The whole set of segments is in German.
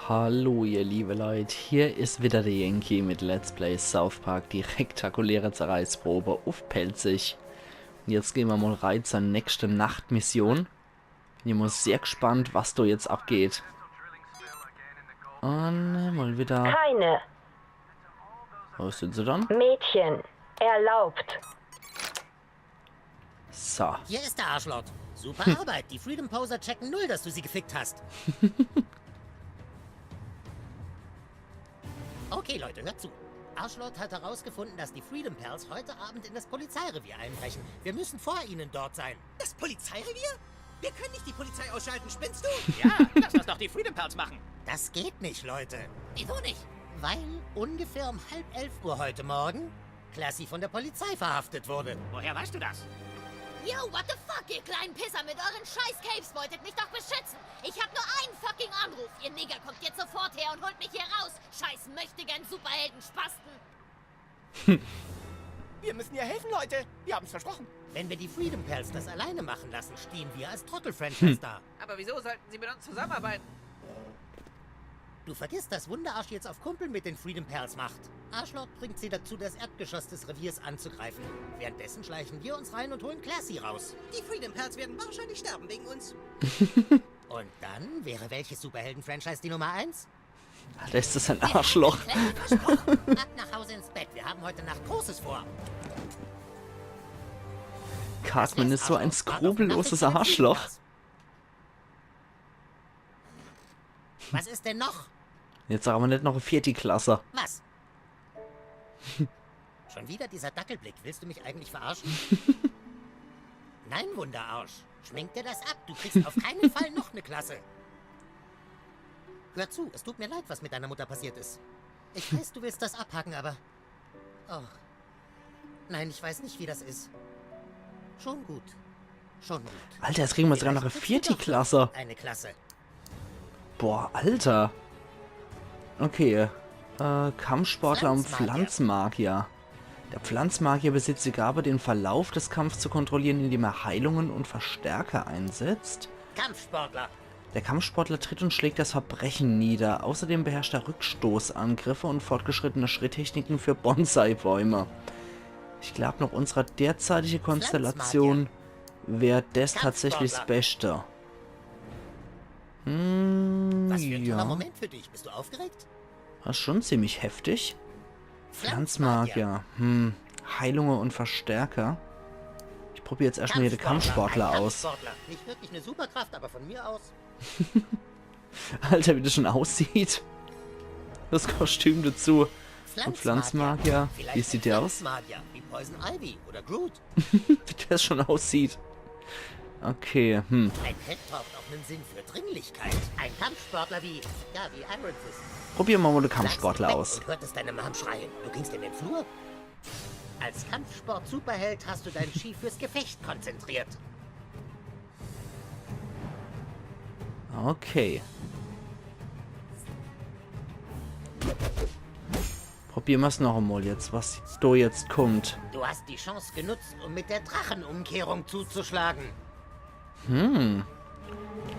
Hallo ihr liebe Leute, hier ist wieder der Yankee mit Let's Play South Park, die rektakuläre Zerreißprobe auf Pelzig. Und jetzt gehen wir mal rein zur nächsten Nachtmission. Bin immer sehr gespannt, was da jetzt abgeht. Und mal wieder... Keine Wo sind sie dann? Mädchen erlaubt. So. Hier ist der Arschlord. Super Arbeit. Die Freedom Poser checken null, dass du sie gefickt hast. Okay, Leute, hört zu. Arschlord hat herausgefunden, dass die Freedom Pals heute Abend in das Polizeirevier einbrechen. Wir müssen vor ihnen dort sein. Das Polizeirevier? Wir können nicht die Polizei ausschalten, spinnst du? Ja, lass das doch die Freedom Pals machen. Das geht nicht, Leute. Wieso nicht? Weil ungefähr um 10:30 heute Morgen Classy von der Polizei verhaftet wurde. Woher weißt du das? Yo, what the fuck, ihr kleinen Pisser mit euren scheiß Capes wolltet mich doch beschützen. Ich hab nur einen fucking Anruf. Ihr Nigger kommt jetzt sofort her und holt mich hier raus. Scheiß möchtegern Superhelden-Spasten. Wir müssen ihr helfen, Leute. Wir haben es versprochen. Wenn wir die Freedom Pals das alleine machen lassen, stehen wir als Trottel-Franchise da. Aber wieso sollten sie mit uns zusammenarbeiten? Du vergisst, dass Wunderarsch jetzt auf Kumpel mit den Freedom Pals macht. Arschloch bringt sie dazu, das Erdgeschoss des Reviers anzugreifen. Währenddessen schleichen wir uns rein und holen Classy raus. Die Freedom Pals werden wahrscheinlich sterben wegen uns. Und dann wäre welches Superhelden-Franchise die Nummer 1? Alter, ist das ein Arschloch? Ab nach Hause ins Bett, wir haben heute Nacht Großes vor. Cartman ist so ein skrupelloses Arschloch. Was ist denn noch? Jetzt sagen wir nicht noch ein Vierti-Klasse. Was? Schon wieder dieser Dackelblick. Willst du mich eigentlich verarschen? Nein, Wunderarsch. Schmink dir das ab. Du kriegst auf keinen Fall noch eine Klasse. Hör zu, es tut mir leid, was mit deiner Mutter passiert ist. Ich weiß, du willst das abhaken, aber... Oh. Nein, ich weiß nicht, wie das ist. Schon gut. Schon gut. Alter, jetzt kriegen wir sogar noch eine Vierti-Klasse. Eine Klasse. Boah, Alter. Okay. Kampfsportler und Pflanzenmagier. Der Pflanzenmagier besitzt die Gabe, den Verlauf des Kampfs zu kontrollieren, indem er Heilungen und Verstärker einsetzt. Kampfsportler. Der Kampfsportler tritt und schlägt das Verbrechen nieder. Außerdem beherrscht er Rückstoßangriffe und fortgeschrittene Schritttechniken für Bonsai-Bäume. Ich glaube, nach unserer derzeitigen Konstellation wäre das tatsächlich das Beste. Was für ein toller Ja. Moment für dich. Bist du aufgeregt? Das ist schon ziemlich heftig. Pflanzenmagier. Heilungen und Verstärker. Ich probiere jetzt erstmal hier die Kampfsportler Ein aus. Kampfsportler. Nicht wirklich eine Superkraft, aber von mir aus. Alter, wie das schon aussieht. Das Kostüm dazu. Und Pflanzenmagier. Vielleicht Wie sieht der aus? Pflanzenmagier, wie Poison Ivy oder Groot. Wie der schon aussieht. Okay, Ein Held braucht auch einen Sinn für Dringlichkeit. Ein Kampfsportler wie Amaranthes. Probieren wir mal die Sagst Kampfsportler weg aus. Und hörtest deine Mom schreien. Du gingst in den Flur. Als Kampfsport-Superheld hast du dein Chi fürs Gefecht konzentriert. Okay. Probieren wir es noch einmal jetzt, was da jetzt kommt. Du hast die Chance genutzt, um mit der Drachenumkehrung zuzuschlagen.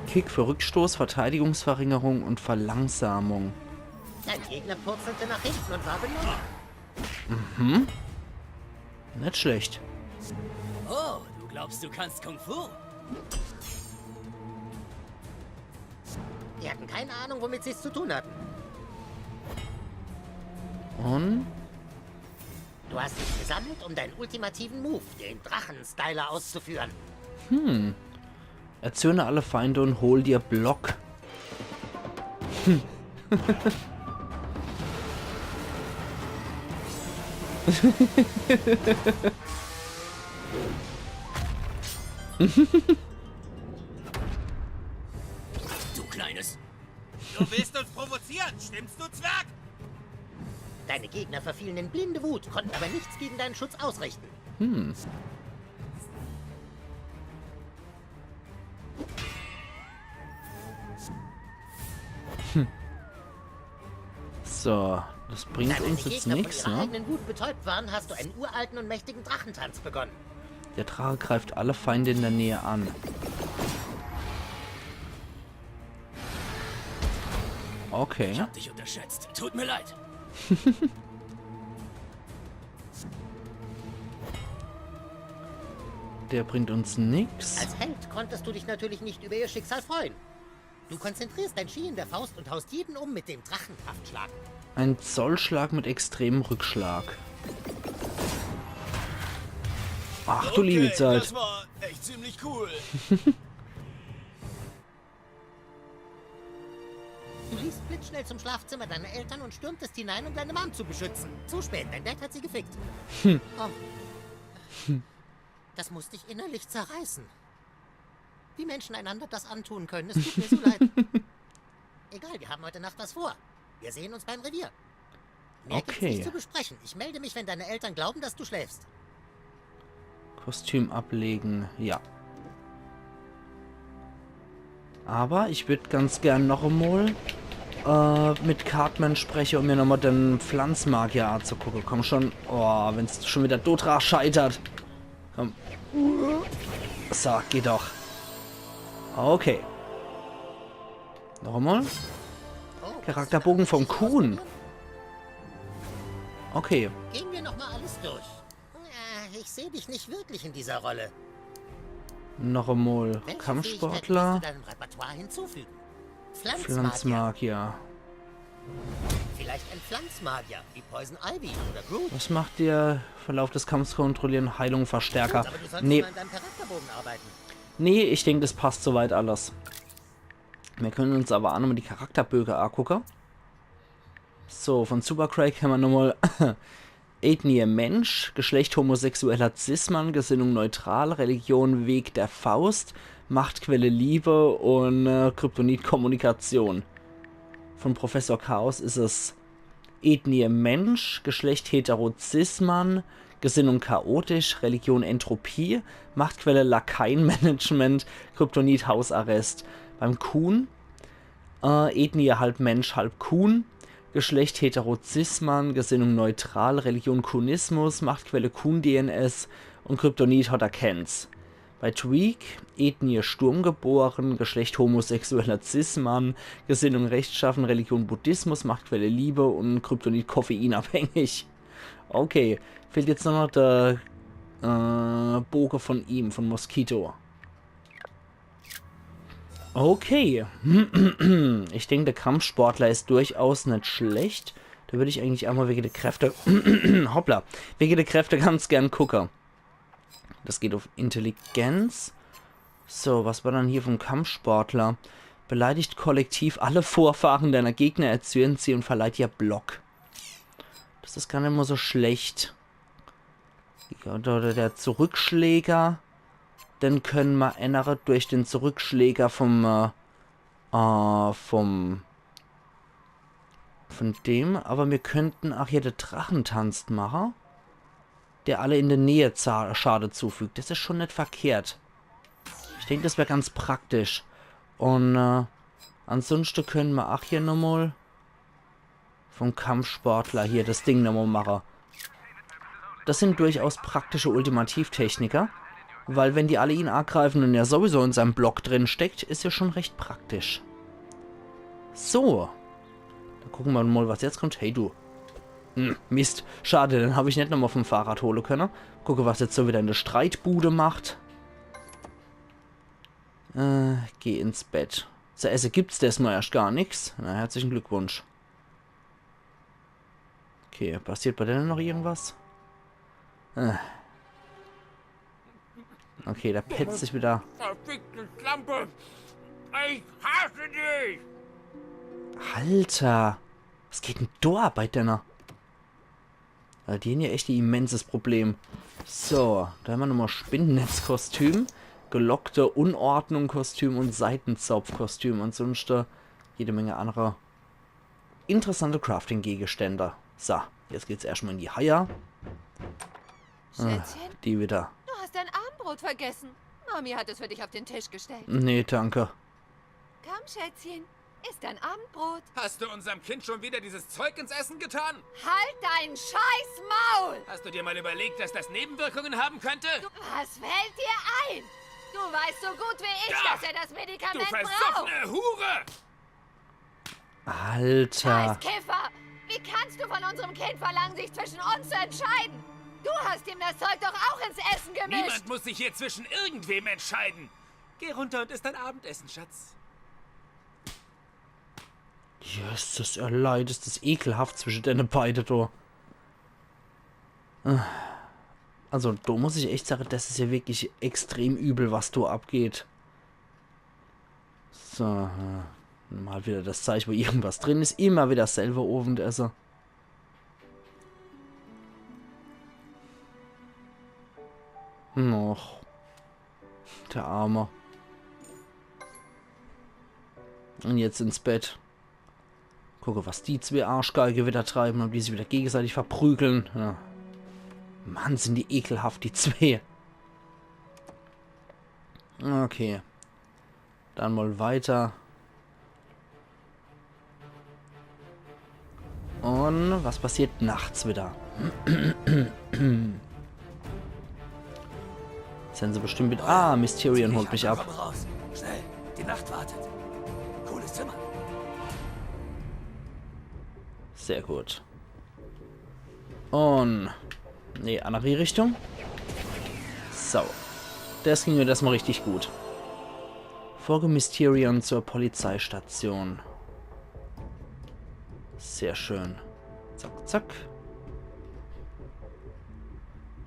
Kick für Rückstoß, Verteidigungsverringerung und Verlangsamung. Dein Gegner purzelte nach hinten und war benommen. Nicht schlecht. Oh, du glaubst, du kannst Kung Fu? Die hatten keine Ahnung, womit sie es zu tun hatten. Und Du hast dich gesammelt, um deinen ultimativen Move, den Drachenstyler, auszuführen. erzürne alle Feinde und hol dir Block. Du Kleines. Du willst uns provozieren, stimmst du, Zwerg? Deine Gegner verfielen in blinde Wut, konnten aber nichts gegen deinen Schutz ausrichten. So, das bringt Nachdem uns die jetzt Gegner nichts, von ihrer ne? eigenen Wut betäubt waren, hast du einen uralten und mächtigen Drachentanz begonnen. Der Drache greift alle Feinde in der Nähe an. Okay. Ich hab dich unterschätzt. Tut mir leid. Der bringt uns nix. Als Held konntest du dich natürlich nicht über ihr Schicksal freuen. Du konzentrierst dein Ski in der Faust und haust jeden um mit dem Drachenkraftschlag. Ein Zollschlag mit extremem Rückschlag. Ach du liebe Zeit. Das war echt ziemlich cool. Du liefst blitzschnell zum Schlafzimmer deiner Eltern und stürmtest hinein, um deine Mom zu beschützen. Zu spät, dein Dad hat sie gefickt. Oh. Das muss dich innerlich zerreißen. Wie Menschen einander das antun können, es tut mir so leid. Egal, wir haben heute Nacht was vor. Wir sehen uns beim Revier. Mehr gibt's nicht zu besprechen. Ich melde mich, wenn deine Eltern glauben, dass du schläfst. Kostüm ablegen, ja. Aber ich würde ganz gern noch einmal mit Cartman sprechen, um mir nochmal den Pflanzmagier anzugucken. Komm schon. Oh, wenn es schon wieder Dotra scheitert. Komm. So, geht doch. Okay. Noch einmal. Charakterbogen vom Kuhn. Okay. Gehen wir nochmal alles durch. Ich sehe dich nicht wirklich in dieser Rolle. Noch einmal. Welche Kampfsportler. Fähigkeit willst du deinem Repertoire hinzufügen? Pflanzmagier. Vielleicht ein Pflanzmagier, wie Poison Ivy oder Groot. Was macht der Verlauf des Kampfs kontrollieren? Heilung, Verstärker. Gut, aber du solltest Nee. mal an deinem Charakterbogen arbeiten. Nee, ich denke, das passt soweit alles. Wir können uns aber auch nochmal die Charakterbögen angucken. So, von Super Craig haben wir nochmal Ethnie Mensch, Geschlecht homosexueller Cis-Mann, Gesinnung neutral, Religion Weg der Faust, Machtquelle Liebe und Kryptonit Kommunikation. Von Professor Chaos ist es Ethnie Mensch, Geschlecht hetero Cis-Mann, Gesinnung chaotisch, Religion Entropie, Machtquelle Lakaienmanagement, Kryptonit Hausarrest. Beim Kuhn, Ethnie halb Mensch, halb Kuhn, Geschlecht hetero Cis-Mann, Gesinnung neutral, Religion Kuhnismus, Machtquelle Kuhn-DNS und Kryptonit Hodakens. Bei Tweak, Ethnie Sturmgeboren, Geschlecht homosexueller Cis-Mann, Gesinnung rechtschaffen, Religion Buddhismus, Machtquelle Liebe und Kryptonit koffeinabhängig. Okay, fehlt jetzt nur noch der Bogen von ihm, von Mosquito. Okay. Ich denke, der Kampfsportler ist durchaus nicht schlecht. Da würde ich eigentlich einmal wegen der Kräfte... Hoppla. Wegen der Kräfte ganz gern gucken. Das geht auf Intelligenz. So, was war dann hier vom Kampfsportler? Beleidigt kollektiv alle Vorfahren deiner Gegner, erzürnt sie und verleiht ihr Block. Das ist gar nicht mal so schlecht. Oder der Zurückschläger. Dann können wir ändern durch den Zurückschläger von dem. Aber wir könnten auch hier den Drachentanz machen. Der alle in der Nähe Schade zufügt. Das ist schon nicht verkehrt. Ich denke, das wäre ganz praktisch. Und ansonsten können wir auch hier nochmal vom Kampfsportler hier das Ding nochmal machen. Das sind durchaus praktische Ultimativtechniker. Weil wenn die alle ihn angreifen und er sowieso in seinem Block drin steckt, ist ja schon recht praktisch. So. Dann gucken wir mal, was jetzt kommt. Hey du. Mist. Schade, dann habe ich nicht nochmal vom Fahrrad holen können. Gucke, was jetzt so wieder in der Streitbude macht. Geh ins Bett. Zu essen gibt's das mal erst gar nichts. Na, herzlichen Glückwunsch. Okay, passiert bei denen noch irgendwas? Okay, da petzt sich wieder. Verfickte Schlampe! Ich hasse dich! Alter! Was geht denn da bei denen? Ja, die haben ja echt ein immenses Problem. So, da haben wir nochmal Spinnennetzkostüm, gelockte Unordnung-Kostüm und Seitenzopf-Kostüm und sonst jede Menge anderer interessante Crafting-Gegenstände. So, jetzt geht's erstmal in die Haie. Schätzchen, Die wieder. du hast dein Abendbrot vergessen. Mami hat es für dich auf den Tisch gestellt. Nee, danke. Komm, Schätzchen, isst dein Abendbrot. Hast du unserem Kind schon wieder dieses Zeug ins Essen getan? Halt dein scheiß Maul! Hast du dir mal überlegt, dass das Nebenwirkungen haben könnte? Was fällt dir ein? Du weißt so gut wie ich, Ja, dass er das Du Medikament braucht. versoffene Hure! Alter. Scheiß Kiffer! Wie kannst du von unserem Kind verlangen, sich zwischen uns zu entscheiden? Du hast ihm das Zeug doch auch ins Essen gemischt. Niemand muss sich hier zwischen irgendwem entscheiden. Geh runter und isst dein Abendessen, Schatz. Jesus, erleid, ist das ekelhaft zwischen deine beiden da. Also, da muss ich echt sagen, das ist ja wirklich extrem übel, was da abgeht. So, mal wieder das Zeichen, wo irgendwas drin ist. Immer wieder selber Ofenessen. Noch. Der Arme. Und jetzt ins Bett. Gucke, was die zwei Arschgeige wieder treiben und wie sie wieder gegenseitig verprügeln. Ja. Mann, sind die ekelhaft, die zwei. Okay. Dann mal weiter. Und was passiert nachts wieder? Sind sie bestimmt mit... Ah, Mysterion holt mich ab. Komm raus. Schnell, die Nacht wartet. Cooles Zimmer. Sehr gut. Und... Nee, andere Richtung. So. Das ging mir das mal richtig gut. Folge Mysterion zur Polizeistation. Sehr schön. Zack, zack.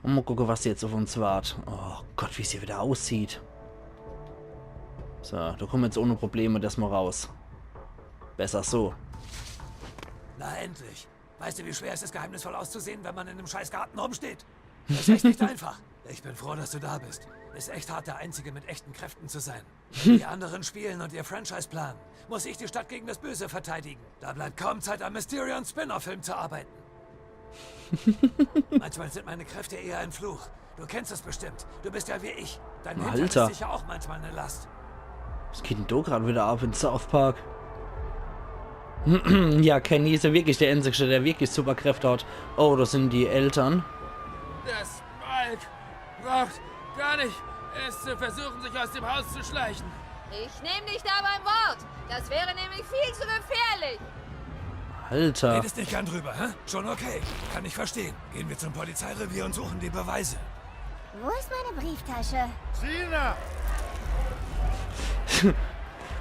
Und mal gucken, was jetzt auf uns wartet. Oh Gott, wie es hier wieder aussieht. So, da kommen wir jetzt ohne Probleme das mal raus. Besser so. Na endlich. Weißt du, wie schwer es ist, geheimnisvoll auszusehen, wenn man in einem scheiß Garten rumsteht? Das ist echt nicht einfach. Ich bin froh, dass du da bist. Ist echt hart, der Einzige mit echten Kräften zu sein. Die anderen spielen und ihr Franchise planen. Muss ich die Stadt gegen das Böse verteidigen. Da bleibt kaum Zeit, am Mysterion Spin-off-Film zu arbeiten. Manchmal sind meine Kräfte eher ein Fluch. Du kennst es bestimmt. Du bist ja wie ich. Dein Hintern Alter. ist sicher auch manchmal eine Last. Was geht denn da gerade wieder ab in South Park? Ja, Kenny ist ja wirklich der Einzige, der wirklich Superkräfte hat. Oh, das sind die Eltern. Das Balk braucht gar nicht erst zu versuchen, sich aus dem Haus zu schleichen. Ich nehme dich da beim Wort. Das wäre nämlich viel zu gefährlich. Alter. Redest nicht gern drüber, hä? Schon okay. Kann ich verstehen. Gehen wir zum Polizeirevier und suchen die Beweise. Wo ist meine Brieftasche?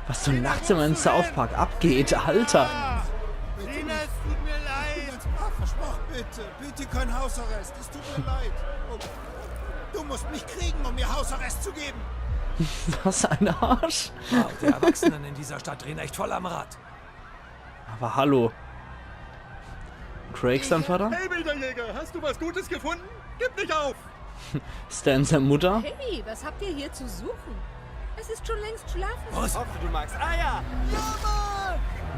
Was so nachts immer in South Park abgeht, Alter. Tina, es tut mir leid. Versprochen, bitte. Bitte kein Hausarrest. Es tut mir leid. Du musst mich kriegen, um mir Hausarrest zu geben. Was ein Arsch. Wow, die Erwachsenen in dieser Stadt drehen echt voll am Rad. Aber hallo. Craig sein Vater? Hey, Bilderjäger, hast du was Gutes gefunden? Gib nicht auf. Stan seine Mutter? Hey, was habt ihr hier zu suchen? Es ist schon längst schlafen. Was? Du magst Eier.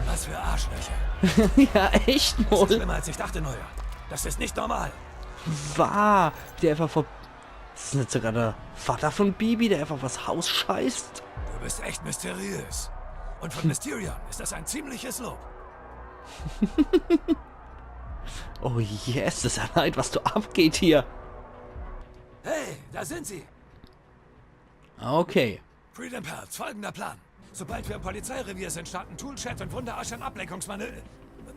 Was für Arschlöcher. Ja, echt Das ist wohl. schlimmer als ich dachte, Neuer. Das ist nicht normal. Wahr. Der einfach vor... Das ist nicht sogar der Vater von Bibi, der einfach was Haus scheißt. Du bist echt mysteriös. Und von Mysterion ist das ein ziemliches Lob. Oh yes, das ist ja leid, was da abgeht hier. Hey, da sind sie. Okay. Freedom Pals, folgender Plan. Sobald wir im Polizeirevier sind, starten Toolchat und Wunderasch ein Ablenkungsmanöver.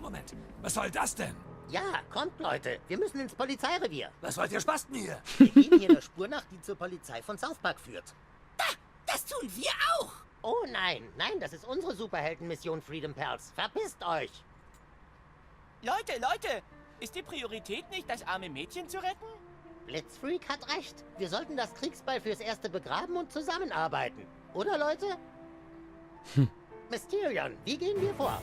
Moment, was soll das denn? Ja, kommt, Leute. Wir müssen ins Polizeirevier. Was wollt ihr Spasten hier? Wir gehen hier der Spur nach, die zur Polizei von South Park führt. Das tun wir auch. Oh nein, nein, das ist unsere Superheldenmission Freedom Pals. Verpisst euch. Leute, ist die Priorität nicht, das arme Mädchen zu retten? Blitzfreak hat recht. Wir sollten das Kriegsbeil fürs Erste begraben und zusammenarbeiten. Oder, Leute? Mysterion, wie gehen wir vor?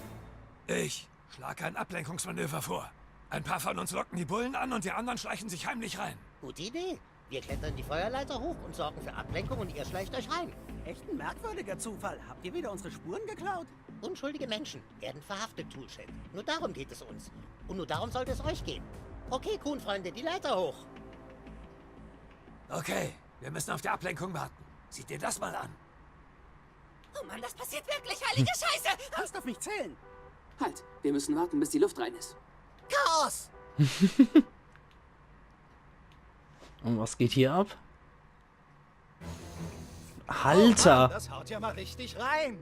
Ich schlage ein Ablenkungsmanöver vor. Ein paar von uns locken die Bullen an und die anderen schleichen sich heimlich rein. Gute Idee. Wir klettern die Feuerleiter hoch und sorgen für Ablenkung und ihr schleicht euch rein. Echt ein merkwürdiger Zufall. Habt ihr wieder unsere Spuren geklaut? Unschuldige Menschen werden verhaftet, Toolshed. Nur darum geht es uns. Und nur darum sollte es euch gehen. Okay, Kuhn-Freunde, die Leiter hoch. Okay, wir müssen auf die Ablenkung warten. Seht dir das mal an. Oh Mann, das passiert wirklich, heilige Scheiße! Kannst auf mich zählen. Halt, wir müssen warten, bis die Luft rein ist. Chaos! Und was geht hier ab? Alter. Das haut ja mal richtig rein.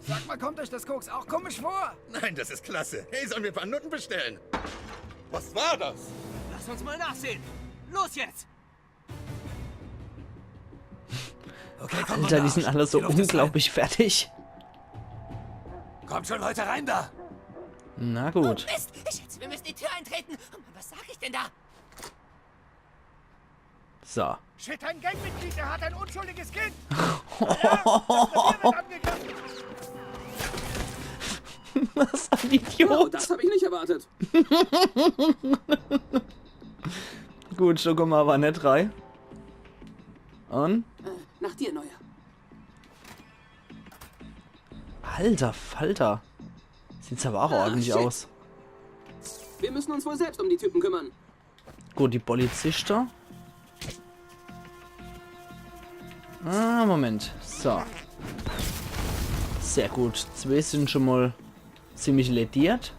Sag mal, kommt euch das Koks auch komisch vor? Nein, das ist klasse. Hey, sollen wir ein paar Nutten bestellen? Was war das? Lass uns mal nachsehen. Los jetzt! Okay, komm, Alter, die sind alle so Die Luft ist unglaublich fertig. rein. Kommt schon, Leute, rein da! Na gut. Oh, Mist, ich schätze, wir müssen die Tür eintreten. Was sag ich denn da? So. Shit, ein Gangmitglied, er hat ein unschuldiges Kind. Was ein Wow, Idiot. das habe ich nicht erwartet. Gut, Schokoma war nett, 3. Und? Nach dir, Neuer. Alter Falter. Sieht's aber auch ordentlich shit. aus. Wir müssen uns wohl selbst um die Typen kümmern. Gut, die Polizisten. Ah, Moment. So. Sehr gut. 2 sind schon mal ziemlich lediert.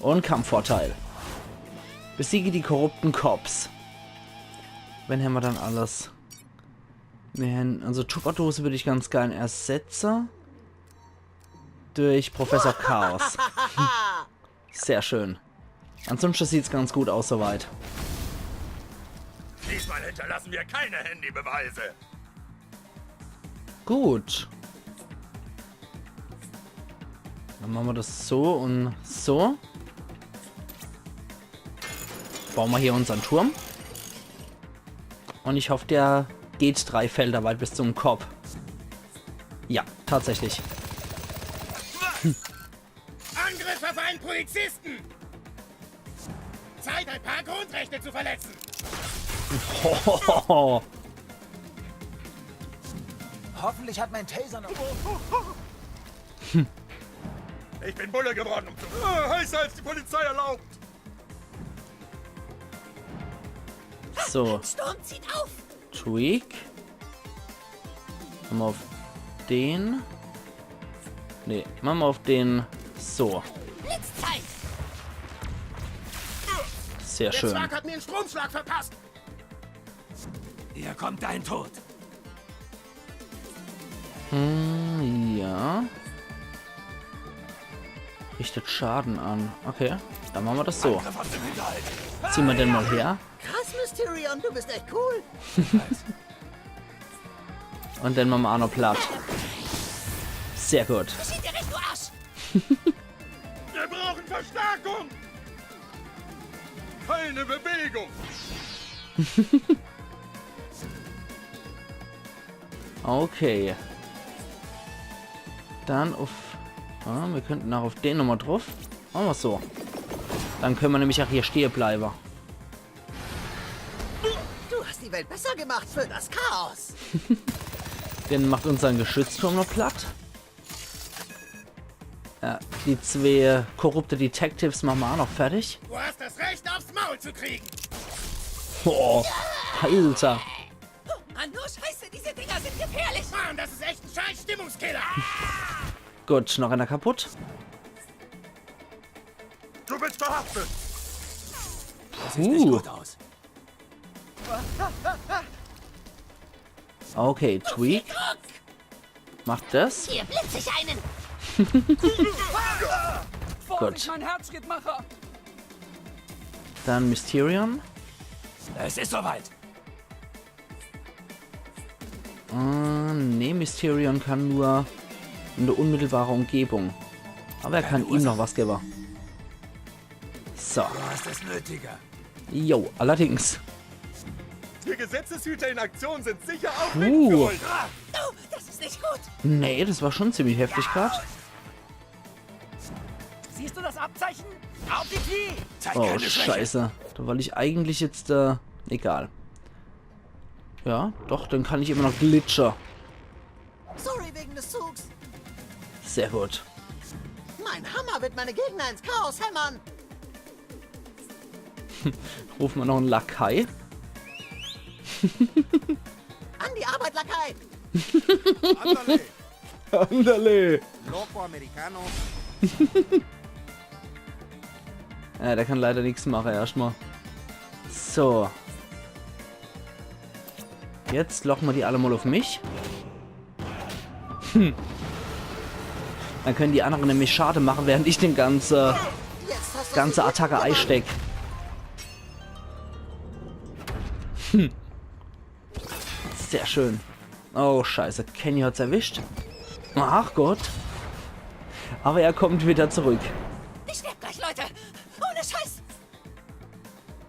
Und Kampfvorteil. Besiege die korrupten Cops. Wenn haben wir dann alles? Also Tupperdose würde ich ganz gerne ersetzen. Durch Professor Chaos. Sehr schön. Ansonsten sieht es ganz gut aus soweit. Diesmal hinterlassen wir keine Handybeweise. Gut. Dann machen wir das so und so. Bauen wir hier unseren Turm. Und ich hoffe, der geht 3 Felder weit bis zum Kopf. Ja, tatsächlich. Angriff auf einen Polizisten! Zeit, ein paar Grundrechte zu verletzen! Hoffentlich hat mein Taser noch... Ich bin Bulle geworden, um zu... heißer als die Polizei erlaubt! So, Sturm zieht auf. Tweak. Machen wir auf den. Nee, machen wir auf den so. Blitzzeit. Sehr Der schön. Zwerg hat mir einen Stromschlag verpasst! Hier kommt dein Tod. Ja. Richtet Schaden an. Okay, dann machen wir das so. Angriff aus dem Hinterhalt. Ziehen wir den mal her. Krass, Mysterion, du bist echt cool. Und dann machen wir auch noch platt. Sehr gut. Geschieht dir recht, du Arsch. Wir brauchen Verstärkung! Keine Bewegung! Okay. Dann auf... Ah, wir könnten auch auf den nochmal drauf. Machen wir so. Dann können wir nämlich auch hier stehen bleiben. Du hast die Welt besser gemacht für das Chaos. Den macht unseren Geschützturm noch platt. Ja, die 2 korrupte Detectives machen wir auch noch fertig. Du hast das Recht, aufs Maul zu kriegen! Oh, Alter. Mann, nur Scheiße, diese Dinger sind gefährlich. Mann, das ist echt ein scheiß Stimmungskiller! Gut, noch einer kaputt. Du bist verhaftet! Das sieht nicht gut aus. Okay, Tweak. Macht das. Hier blitze ich einen. Gut. Mein Herzschrittmacher. Dann Mysterion. Es ist soweit. Nee, Mysterion kann nur in der unmittelbaren Umgebung. Aber er kann ihm noch was geben. So. Du hast es nötiger. Jo, allerdings. Die Gesetzeshüter in Aktion sind sicher auch Uh. mitgeholt. Du, das ist nicht gut. Nee, das war schon ziemlich heftig gerade. Siehst du das Abzeichen? Auf die Knie! Zeig Oh, keine Schwäche. scheiße. Da wollte ich eigentlich jetzt, egal. Ja, doch, dann kann ich immer noch glitcher. Sorry wegen des Zugs. Sehr gut. Mein Hammer wird meine Gegner ins Chaos hämmern. Rufen wir noch einen Lakai. An die Arbeit, Lakai. Ándale, Andale. loco americano. Ja, der kann leider nichts machen erstmal. So. Jetzt locken wir die alle mal auf mich. Dann können die anderen nämlich Schade machen, während ich den ganze Attacke einsteck. Sehr schön. Oh, scheiße. Kenny hat's erwischt. Ach Gott. Aber er kommt wieder zurück. Ich sterb gleich, Leute. Ohne Scheiß.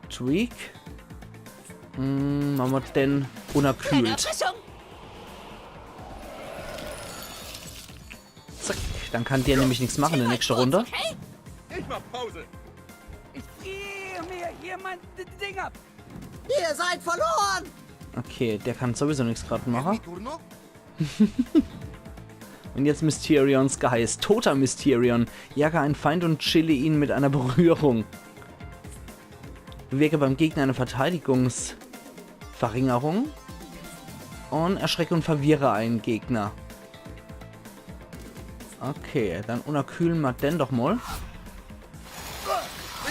Tweak. Machen wir den unerkühlt. Zack. Dann kann der nämlich nichts machen in der nächsten Runde. Ich mach Pause. Ich friere mir hier mein Ding ab. Ihr seid verloren! Okay, der kann sowieso nichts gerade machen. Und jetzt Mysterions Geist. Toter Mysterion. Jage einen Feind und chille ihn mit einer Berührung. Bewirke beim Gegner eine Verteidigungsverringerung. Und erschrecke und verwirre einen Gegner. Okay, dann unerkühlen wir den doch mal.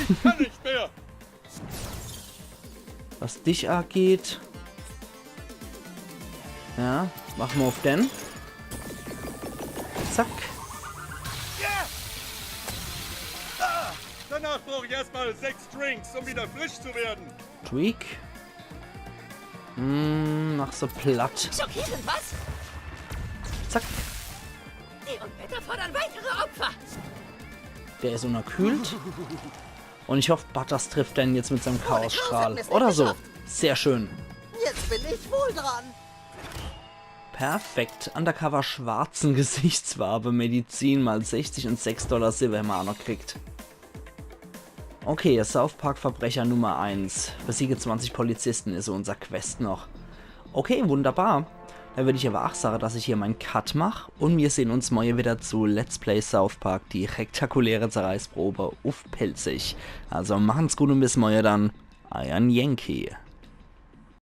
Ich kann nicht mehr. Was dich angeht. Ja, machen wir auf den. Zack. Danach brauche ich erstmal 6 Drinks, um wieder frisch zu werden. Tweak. Mach so platt. Schockierend, was? Zack. Die Unwetter fordern weitere Opfer. Der ist unerkühlt. Und ich hoffe, Butters trifft den jetzt mit seinem Chaosstrahl. Oder so. Sehr schön. Jetzt bin ich wohl dran. Perfekt. Undercover schwarzen Gesichtsfarbe, Medizin mal 60 und $6 Silber haben wir auch noch gekriegt. Okay, South Park Verbrecher Nummer 1. Besiege 20 Polizisten ist so unser Quest noch. Okay, wunderbar. Dann würde ich aber auch sagen, dass ich hier meinen Cut mache. Und wir sehen uns morgen wieder zu Let's Play South Park, die rektakuläre Zerreißprobe auf Pelzig. Also machen's gut und bis morgen dann. Euer Yankee.